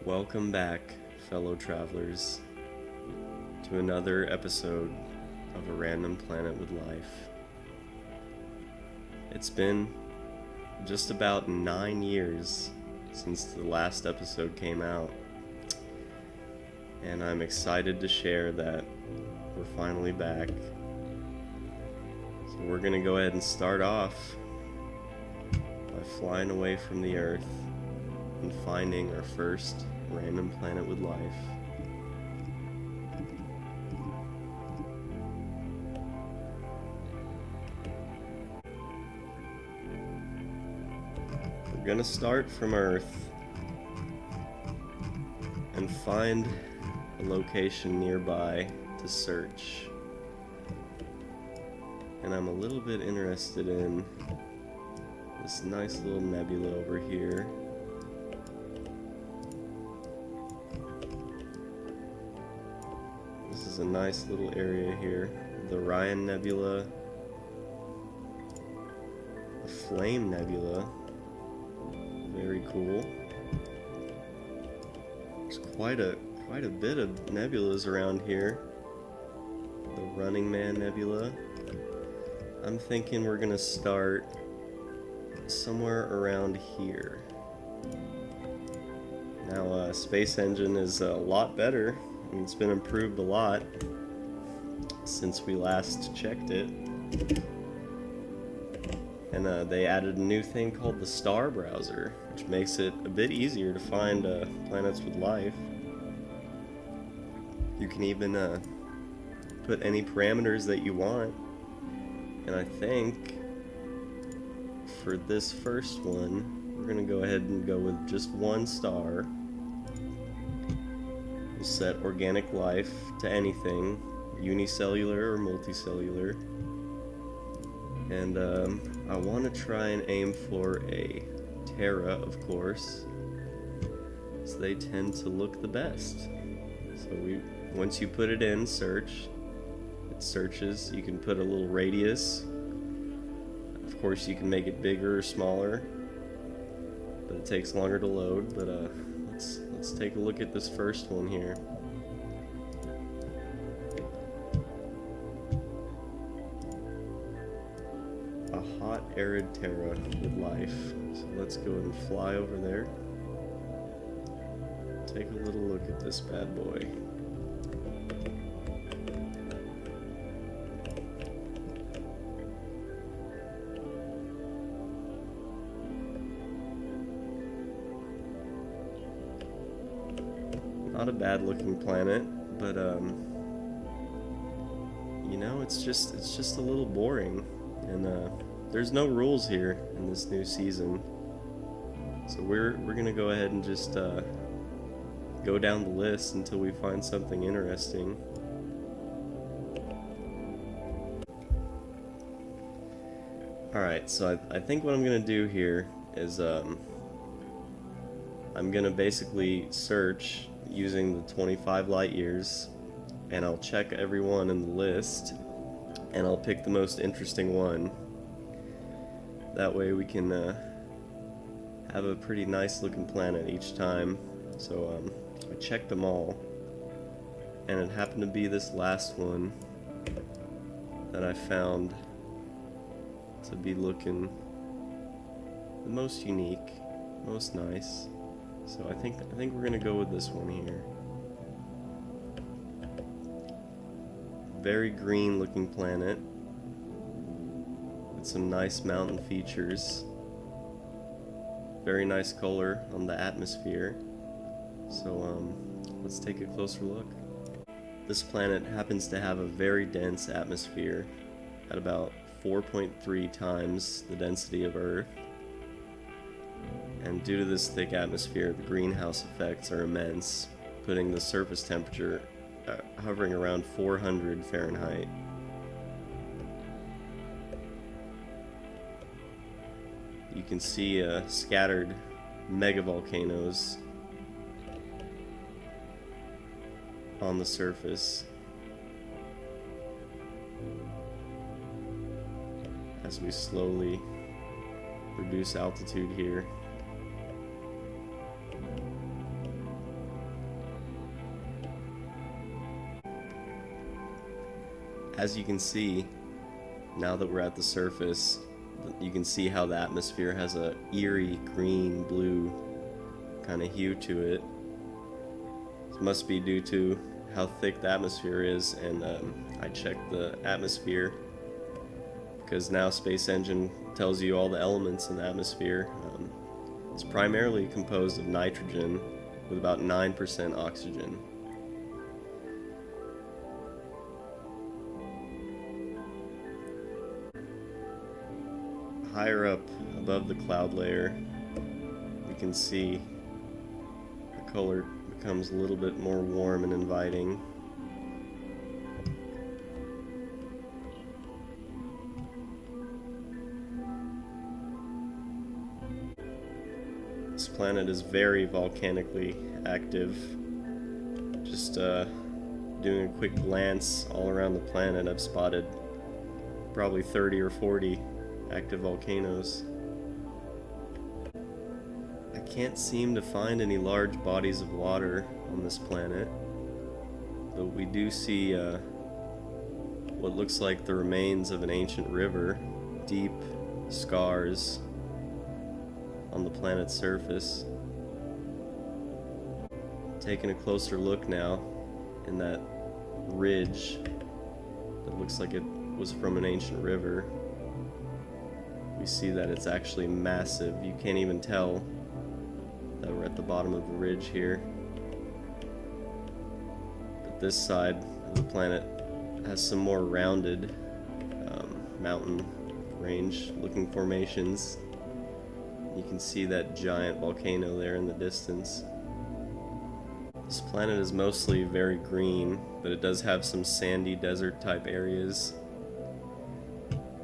Welcome back, fellow travelers, to another episode of A Random Planet with Life. It's been just about 9 years since the last episode came out, and I'm excited to share that we're finally back. So we're gonna go ahead and start off by flying away from the Earth and finding our first random planet with life. We're gonna start from Earth and find a location nearby to search. And I'm a little bit interested in this nice little nebula over here. This is a nice little area here. The Ryan Nebula, the Flame Nebula, very cool. There's quite a bit of nebulas around here. The Running Man Nebula. I'm thinking we're gonna start somewhere around here. Now, SpaceEngine is a lot better. It's been improved a lot since we last checked it. And they added a new thing called the Star Browser, which makes it a bit easier to find planets with life. You can even put any parameters that you want. And I think for this first one, we're going to go ahead and go with just one star. We'll set organic life to anything, unicellular or multicellular. And I want to try and aim for a Terra, of course, so they tend to look the best. So once you put it in search, it searches. You can put a little radius. Of course, you can make it bigger or smaller, but it takes longer to load. But let's take a look at this first one here. A hot, arid Terra with life. So let's go and fly over there. Take a little look at this bad boy. Not a bad looking planet, but you know, it's just a little boring, and there's no rules here in this new season. So we're gonna go ahead and just go down the list until we find something interesting. Alright, so I think what I'm gonna do here is I'm gonna basically search using the 25 light years, and I'll check every one in the list, and I'll pick the most interesting one. That way we can have a pretty nice looking planet each time. So I checked them all, and it happened to be this last one that I found to be looking the most unique, most nice. So I think we're gonna go with this one here. Very green looking planet with some nice mountain features. Very nice color on the atmosphere. So let's take a closer look. This planet happens to have a very dense atmosphere at about 4.3 times the density of Earth. And due to this thick atmosphere, the greenhouse effects are immense, putting the surface temperature hovering around 400 Fahrenheit. You can see scattered megavolcanoes on the surface as we slowly reduce altitude here. as you can see, now that we're at the surface, you can see how the atmosphere has a eerie green blue kind of hue to it. This must be due to how thick the atmosphere is, and I checked the atmosphere because now SpaceEngine tells you all the elements in the atmosphere. It's primarily composed of nitrogen with about 9% oxygen. Higher up above the cloud layer, we can see the color becomes a little bit more warm and inviting. This planet is very volcanically active. Just doing a quick glance all around the planet, I've spotted probably 30 or 40 active volcanoes. I can't seem to find any large bodies of water on this planet, but we do see what looks like the remains of an ancient river, deep scars on the planet's surface. Taking a closer look now, in that ridge that looks like it was from an ancient river, we see that it's actually massive. You can't even tell that we're at the bottom of the ridge here. But this side of the planet has some more rounded mountain range looking formations. You can see that giant volcano there in the distance. This planet is mostly very green, but it does have some sandy desert type areas.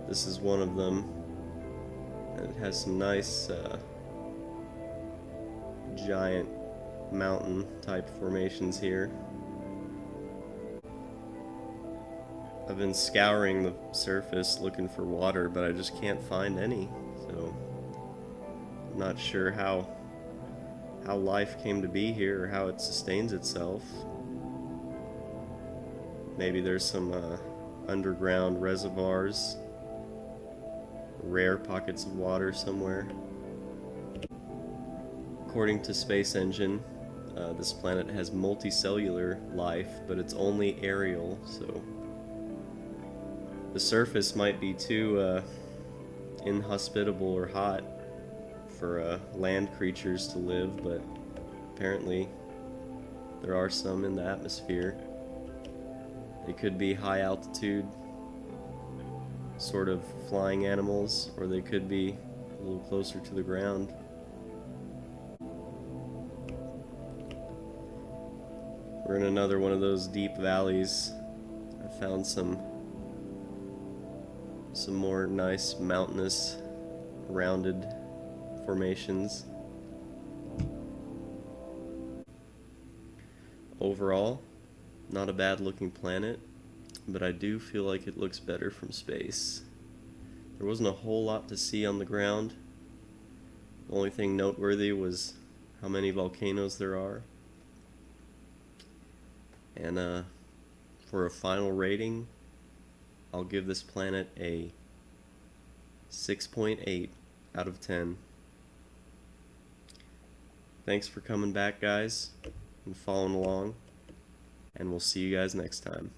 This is one of them, and it has some nice giant mountain type formations here. I've been scouring the surface looking for water, but I just can't find any, so I'm not sure how life came to be here or how it sustains itself. Maybe there's some underground reservoirs, rare pockets of water somewhere. According to SpaceEngine, this planet has multicellular life, but it's only aerial, so the surface might be too inhospitable or hot for land creatures to live, but apparently there are some in the atmosphere. They could be high altitude, sort of flying animals, or they could be a little closer to the ground. We're in another one of those deep valleys. I found some more nice mountainous rounded formations. Overall, not a bad looking planet, but I do feel like it looks better from space. There wasn't a whole lot to see on the ground. The only thing noteworthy was how many volcanoes there are. And for a final rating, I'll give this planet a 6.8 out of 10. Thanks for coming back, guys, and following along, and we'll see you guys next time.